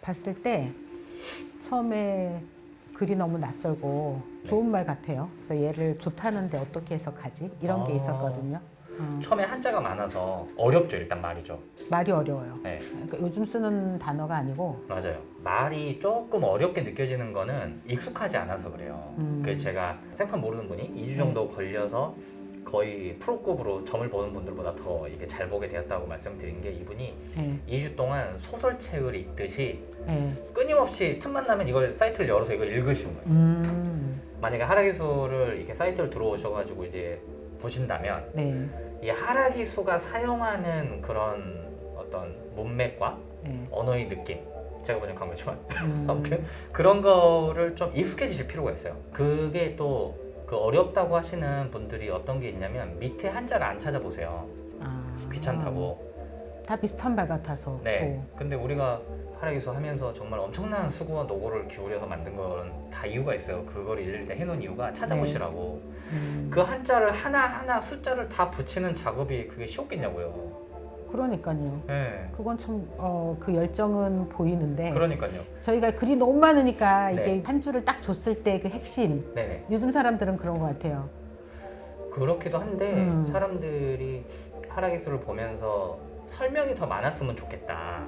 봤을 때 처음에 글이 너무 낯설고 좋은 말 같아요. 그래서 얘를 좋다는데 어떻게 해석하지? 이런 게 있었거든요. 처음에 한자가 많아서 어렵죠, 일단 말이죠. 말이 어려워요. 네, 그러니까 요즘 쓰는 단어가 아니고 맞아요. 말이 조금 어렵게 느껴지는 거는 익숙하지 않아서 그래요. 그래서 제가 생판 모르는 분이 2주 정도 걸려서 거의 프로급으로 점을 보는 분들보다 더 이게 잘 보게 되었다고 말씀드린 게 이분이 예, 2주 동안 소설책을 읽듯이 예. 끊임없이 틈만 나면 이걸 사이트를 열어서 이걸 읽으시는 거예요. 만약에 하락이수를 이렇게 사이트를 들어오셔가지고 이제 보신다면 네, 이 하락이수가 사용하는 그런 어떤 문맥과 예. 언어의 느낌, 제가 보는 강조지만 아무튼 그런 거를 좀 익숙해지실 필요가 있어요. 그게 또 그 어렵다고 하시는 분들이 어떤 게 있냐면 밑에 한자를 안 찾아보세요. 귀찮다고. 다 비슷한 말 같아서. 네. 근데 우리가 하락이수 하면서 정말 엄청난 수고와 노고를 기울여서 만든 거는 다 이유가 있어요. 그걸 일일이 해놓은 이유가 찾아보시라고. 그 한자를 하나하나 숫자를 다 붙이는 작업이 그게 쉬웠겠냐고요. 그러니까요. 네. 그건 참 그 열정은 보이는데 그러니까요. 저희가 글이 너무 많으니까 이게 네. 한 줄을 딱 줬을 때 그 핵심. 네네. 요즘 사람들은 그런 것 같아요. 그렇기도 한데 사람들이 하락이수를 보면서 설명이 더 많았으면 좋겠다.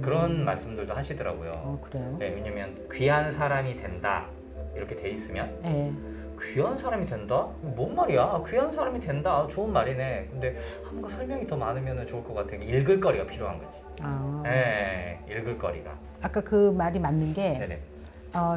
그런 말씀들도 하시더라고요. 그래요? 네, 왜냐면 귀한 사람이 된다 이렇게 돼 있으면 네. 귀한 사람이 된다? 뭔 말이야? 귀한 사람이 된다. 좋은 말이네. 근데 뭔가 설명이 더 많으면 좋을 것 같은 게 읽을 거리가 필요한 거지. 네, 읽을 거리가. 아까 그 말이 맞는 게 네네.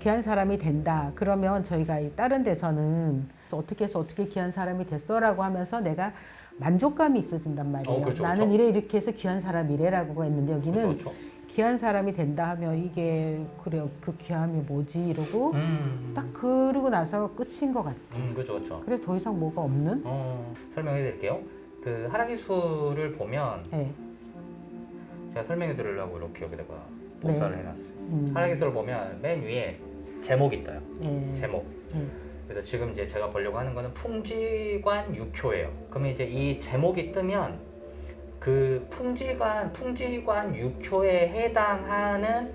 귀한 사람이 된다. 그러면 저희가 이 다른 데서는 어떻게 해서 어떻게 귀한 사람이 됐어라고 하면서 내가 만족감이 있어진단 말이에요. 그렇죠, 나는 그렇죠. 이래 이렇게 해서 귀한 사람이래라고 했는데 여기는 그렇죠. 귀한 사람이 된다 하면 이게 그래요. 그 귀함이 뭐지 이러고 딱 그러고 나서 끝인 것 같아. 그렇죠, 그렇죠. 그래서 더 이상 뭐가 없는? 설명해 드릴게요. 그 하락이수를 보면 네. 제가 설명해 드리려고 이렇게 여기다가 복사를 해놨어요. 음. 하락이수를 보면 맨 위에 제목이 떠요. 네. 제목. 네. 그래서 지금 이제 제가 보려고 하는 거는 풍지관 육효예요. 그러면 이제 이 제목이 뜨면 그 풍지관 육효에 해당하는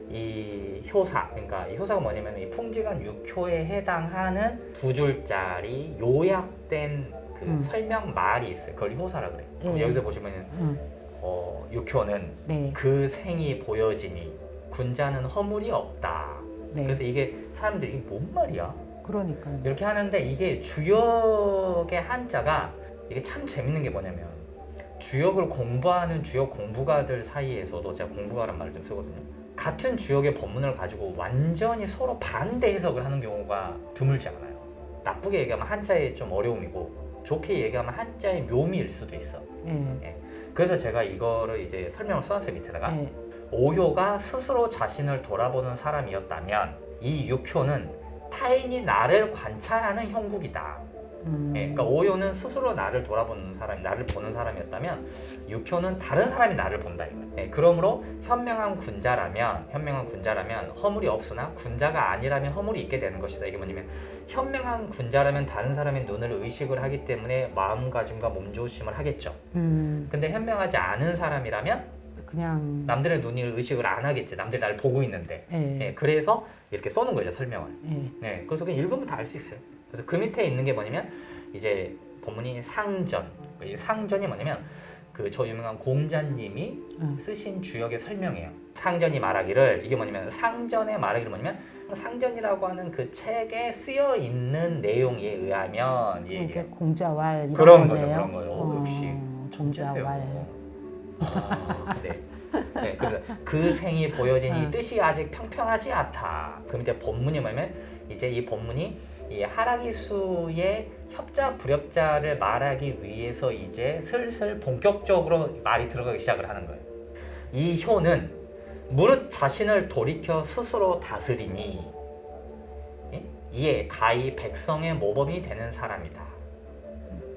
이 효사, 그러니까 이 효사가 뭐냐면 이 풍지관 육효에 해당하는 두 줄짜리 요약된 그 설명 말이 있어요. 그걸 효사라 그래. 그럼 여기서 보시면 육효는 네. 그 생이 보여지니 군자는 허물이 없다. 네. 그래서 이게 사람들이 이게 뭔 말이야? 그러니까요. 이렇게 하는데 이게 주역의 한자가 이게 참 재밌는 게 뭐냐면 주역을 공부하는 주역 공부가들 사이에서도 제가 공부가란 말을 좀 쓰거든요. 같은 주역의 본문을 가지고 완전히 서로 반대 해석을 하는 경우가 드물지 않아요. 나쁘게 얘기하면 한자의 좀 어려움이고 좋게 얘기하면 한자의 묘미일 수도 있어. 네. 그래서 제가 이거를 이제 설명을 써놨어요. 밑에다가 네. 오효가 스스로 자신을 돌아보는 사람이었다면 이 육효는 타인이 나를 관찰하는 형국이다. 그러니까 오효는 스스로 나를 돌아보는 사람, 나를 보는 사람이었다면 육효는 다른 사람이 나를 본다 이거예요. 그러므로 현명한 군자라면 허물이 없으나 군자가 아니라면 허물이 있게 되는 것이다. 이게 뭐냐면 현명한 군자라면 다른 사람의 눈을 의식을 하기 때문에 마음가짐과 몸조심을 하겠죠. 근데 현명하지 않은 사람이라면 그냥 남들의 눈을 의식을 안 하겠지. 남들이 나를 보고 있는데. 네. 그래서 이렇게 써놓은 거죠, 설명을. 네. 그래서 그냥 읽으면 다 알 수 있어요. 그래서 그 밑에 있는 게 뭐냐면 이제 본문이 상전. 이 상전이 뭐냐면 그 저 유명한 공자님이 쓰신 주역의 설명이에요. 상전이 말하기를 이게 뭐냐면 상전의 말하기를 뭐냐면 상전이라고 하는 그 책에 쓰여 있는 내용에 의하면 이 이게 얘기예요. 공자왈 이런 그런 거죠, 거네요. 그런 거요. 역시 공자왈. 네. 그래서 그 생이 보여지니 뜻이 아직 평평하지 않다. 그 밑에 본문이 뭐냐면 이제 이 본문이 이 하락이수의 협자 불협자를 말하기 위해서 이제 슬슬 본격적으로 말이 들어가기 시작을 하는 거예요. 이 효는 무릇 자신을 돌이켜 스스로 다스리니 이에 가히 백성의 모범이 되는 사람이다.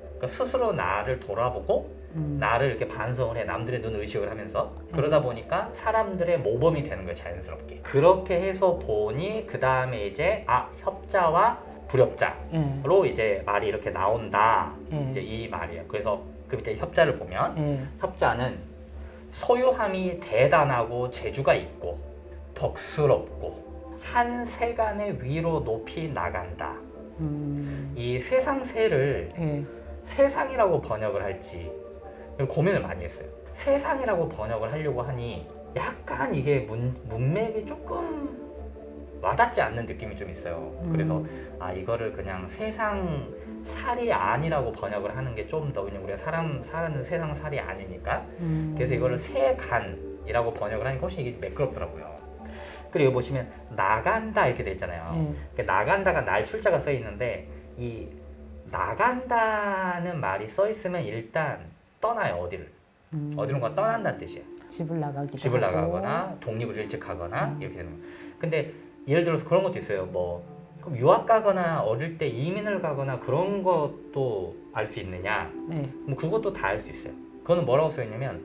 그러니까 스스로 나를 돌아보고 나를 이렇게 반성을 해. 남들의 눈 의식을 하면서 그러다 보니까 사람들의 모범이 되는 거예요. 자연스럽게. 그렇게 해서 보니 그 다음에 이제 협자와 불협자로 이제 말이 이렇게 나온다. 이제 이 말이에요. 그래서 그 밑에 협자를 보면 협자는 소유함이 대단하고 재주가 있고 덕스럽고 한 세간의 위로 높이 나간다. 이 세상세를 예. 세상이라고 번역을 할지 고민을 많이 했어요. 세상이라고 번역을 하려고 하니 약간 이게 문맥이 조금 와닿지 않는 느낌이 좀 있어요. 그래서 이거를 그냥 세상 살이 아니라고 번역을 하는 게 좀 더, 그냥 우리가 사람 사는 세상 살이 아니니까. 그래서 이거를 세간이라고 번역을 하니까 훨씬 이게 매끄럽더라고요. 그리고 여기 보시면 나간다 이렇게 돼 있잖아요. 나간다가 날 출자가 써 있는데 이 나간다는 말이 써 있으면 일단 떠나요. 어디론가 떠난다는 뜻이에요. 집을 나가거나 독립을 일찍 하거나 이렇게 되는 거예요. 근데 예를 들어서 그런 것도 있어요. 뭐 그럼 유학 가거나 어릴 때 이민을 가거나 그런 것도 알 수 있느냐? 네. 뭐 그것도 다 알 수 있어요. 그거는 뭐라고 써 있냐면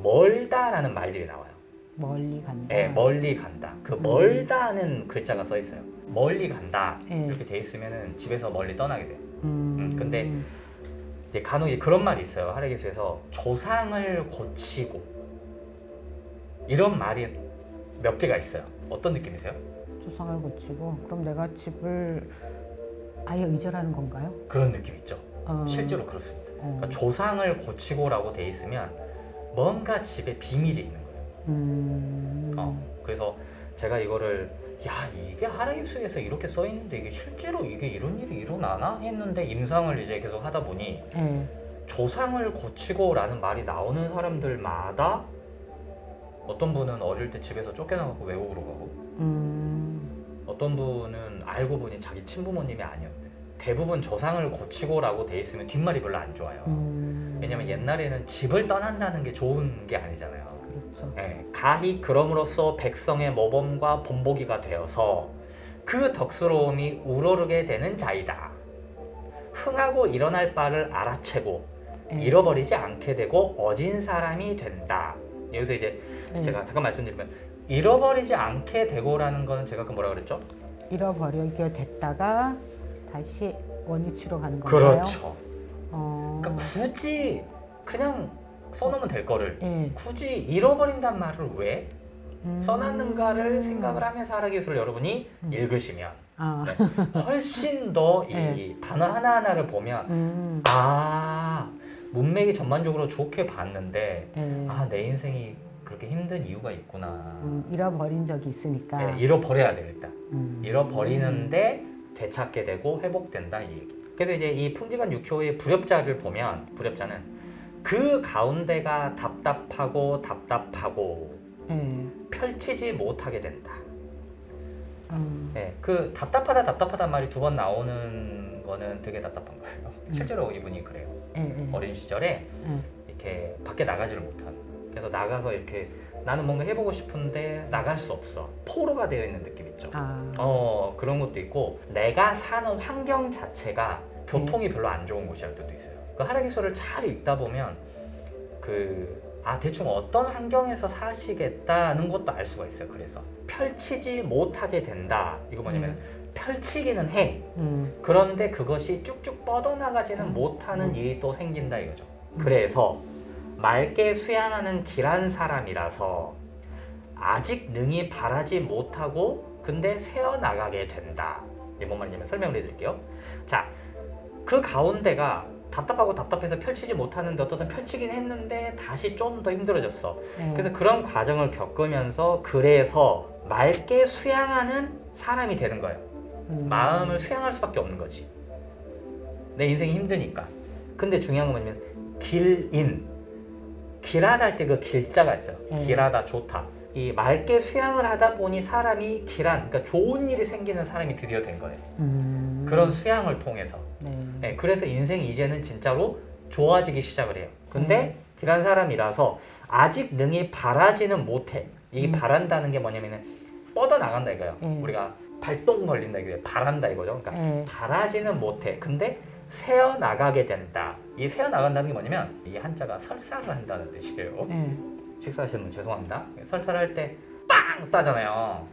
멀다라는 말들이 나와요. 멀리 간다. 네, 멀리 간다. 그 멀다는 글자가 써 있어요. 멀리 간다 이렇게 돼 있으면은 집에서 멀리 떠나게 돼요. 근데 이제 간혹 그런 말이 있어요. 하레기수에서 조상을 고치고 이런 말이 몇 개가 있어요. 어떤 느낌이세요? 조상을 고치고 그럼 내가 집을 아예 의절하는 건가요? 그런 느낌 있죠. 실제로 그렇습니다. 그러니까 조상을 고치고라고 돼 있으면 뭔가 집에 비밀이 있는 거예요. 그래서 제가 이거를 이게 하레기수에서 이렇게 써 있는데 이게 실제로 이게 이런 일이 일어나나 했는데 임상을 이제 계속 하다 보니 조상을 고치고라는 말이 나오는 사람들마다 어떤 분은 어릴 때 집에서 쫓겨나고 외국으로 가고 어떤 분은 알고 보니 자기 친부모님이 아니었대. 대부분 조상을 고치고라고 돼 있으면 뒷말이 별로 안 좋아요. 왜냐면 옛날에는 집을 떠난다는 게 좋은 게 아니잖아요. 그렇죠. 네, 가히 그럼으로써 백성의 모범과 본보기가 되어서 그 덕스러움이 우러르게 되는 자이다. 흥하고 일어날 바를 알아채고 잃어버리지 않게 되고 어진 사람이 된다. 여기서 이제 제가 잠깐 말씀드리면 잃어버리지 않게 되고라는 거는 제가 아까 뭐라 그랬죠? 잃어버리게 됐다가 다시 원위치로 가는 건가요? 그렇죠. 그러니까 굳이 그냥 써놓으면 될 거를 굳이 잃어버린단 말을 왜 써놨는가를 생각을 하면서 하라기술을 여러분이 읽으시면 네, 훨씬 더 이 단어 하나하나를 보면 문맥이 전반적으로 좋게 봤는데 내 인생이 그렇게 힘든 이유가 있구나. 잃어버린 적이 있으니까. 네, 잃어버려야 돼 일단. 잃어버리는데 되찾게 되고 회복된다 이 얘기. 그래서 이제 이 풍지간 6효의 불협자를 보면 불협자는 그 가운데가 답답하고 펼치지 못하게 된다. 네, 그 답답하다 말이 두 번 나오는 거는 되게 답답한 거예요. 실제로 이분이 그래요. 어린 시절에 이렇게 밖에 나가지를 못하는. 그래서 나가서 이렇게 나는 뭔가 해보고 싶은데 나갈 수 없어. 포로가 되어 있는 느낌 있죠. 그런 것도 있고 내가 사는 환경 자체가 교통이 별로 안 좋은 곳이랄 때도 있어요. 그 하레기서를 잘 읽다 보면 대충 어떤 환경에서 사시겠다는 것도 알 수가 있어요. 그래서 펼치지 못하게 된다. 이거 뭐냐면 펼치기는 해. 그런데 그것이 쭉쭉 뻗어나가지는 못하는 일이 또 생긴다 이거죠. 그래서 맑게 수양하는 길한 사람이라서 아직 능히 바라지 못하고 근데 새어나가게 된다. 이게 뭔 말이냐면 설명을 해드릴게요. 자, 그 가운데가 답답해서 펼치지 못하는데 어떤 펼치긴 했는데 다시 좀 더 힘들어졌어. 그래서 그런 과정을 겪으면서 그래서 맑게 수양하는 사람이 되는 거예요. 마음을 수양할 수밖에 없는 거지. 내 인생이 힘드니까. 근데 중요한 건 뭐냐면 길하다 할 때 그 길자가 있어요. 길하다, 좋다. 이 맑게 수양을 하다 보니 사람이 그러니까 좋은 일이 생기는 사람이 드디어 된 거예요. 그런 수양을 통해서. 네, 그래서 인생이 이제는 진짜로 좋아지기 시작을 해요. 근데 길한 사람이라서 아직 능히 바라지는 못해. 이 바란다는 게 뭐냐면은 뻗어나간다 이거예요. 우리가 발동 걸린다 이거예요. 바란다 이거죠. 그러니까 바라지는 못해. 근데 새어나가게 된다. 이 새어나간다는 게 뭐냐면 이 한자가 설사를 한다는 뜻이에요. 식사하시는 분 죄송합니다. 설사를 할 때 빵 싸잖아요.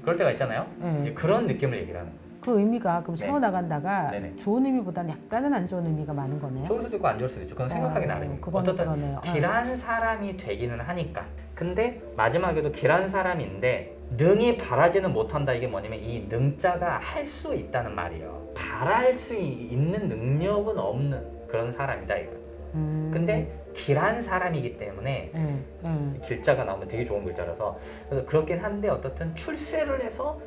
그럴 때가 있잖아요. 그런 느낌을 얘기를 하는 거예요. 그 의미가 그럼 새어나간다가 네네. 좋은 의미보다는 약간은 안 좋은 의미가 많은 거네요. 좋을 수도 있고 안 좋을 수도 있죠. 그건 생각하기 나름이에요. 어쨌든 길한 사람이 되기는 하니까. 근데 마지막에도 길한 사람인데 능이 바라지는 못한다. 이게 뭐냐면 이 능자가 할 수 있다는 말이에요. 바랄 수 있는 능력은 없는 그런 사람이다 이거. 근데 길한 사람이기 때문에 길자가 나오면 되게 좋은 글자라서 그래서 그렇긴 한데 어떻든 출세를 해서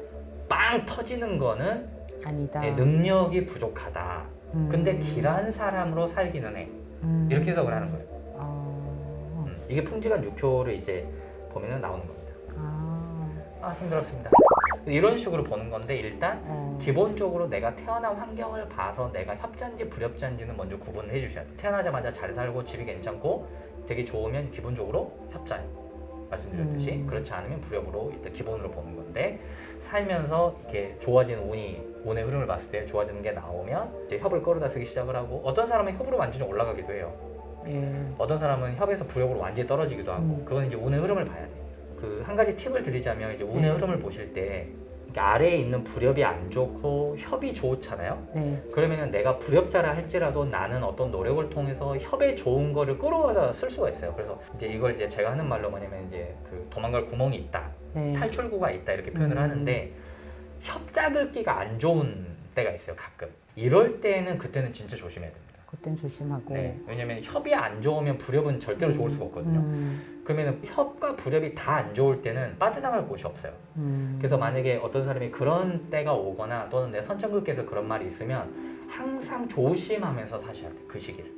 빵 터지는 거는 아니다. 능력이 부족하다. 근데 길한 사람으로 살기는 해. 이렇게 해석을 하는 거예요. 이게 풍지간 6효를 이제 보면은 나오는 겁니다. 힘들었습니다. 이런 식으로 보는 건데 일단 기본적으로 내가 태어난 환경을 봐서 내가 협자인지 불협자인지는 먼저 구분을 해주셔야 돼요. 태어나자마자 잘 살고 집이 괜찮고 되게 좋으면 기본적으로 협자예요. 말씀드렸듯이 그렇지 않으면 불협으로 일단 기본으로 보는 건데 살면서 이렇게 좋아지는 운의 흐름을 봤을 때 좋아지는 게 나오면 이제 협을 끌어다 쓰기 시작을 하고 어떤 사람은 협으로 완전히 올라가기도 해요. 어떤 사람은 협에서 불협으로 완전히 떨어지기도 하고 그건 이제 운의 흐름을 봐야 돼요. 그 한 가지 팁을 드리자면 이제 운의 흐름을 보실 때 아래에 있는 불협이 안 좋고 협이 좋잖아요. 그러면은 내가 불협자라 할지라도 나는 어떤 노력을 통해서 협에 좋은 거를 끌어와서 쓸 수가 있어요. 그래서 이제 이걸 이제 제가 하는 말로 뭐냐면 이제 그 도망갈 구멍이 있다, 탈출구가 있다 이렇게 표현을 하는데 협자 긁기가 안 좋은 때가 있어요. 가끔. 이럴 때는 그때는 진짜 조심해야 됩니다. 그땐 조심하고. 왜냐면 협이 안 좋으면 불협은 절대로 좋을 수가 없거든요. 그러면 협과 불협이 다 안 좋을 때는 빠져나갈 곳이 없어요. 그래서 만약에 어떤 사람이 그런 때가 오거나 또는 내 선천글계에서 그런 말이 있으면 항상 조심하면서 사셔야 돼. 그 시기를.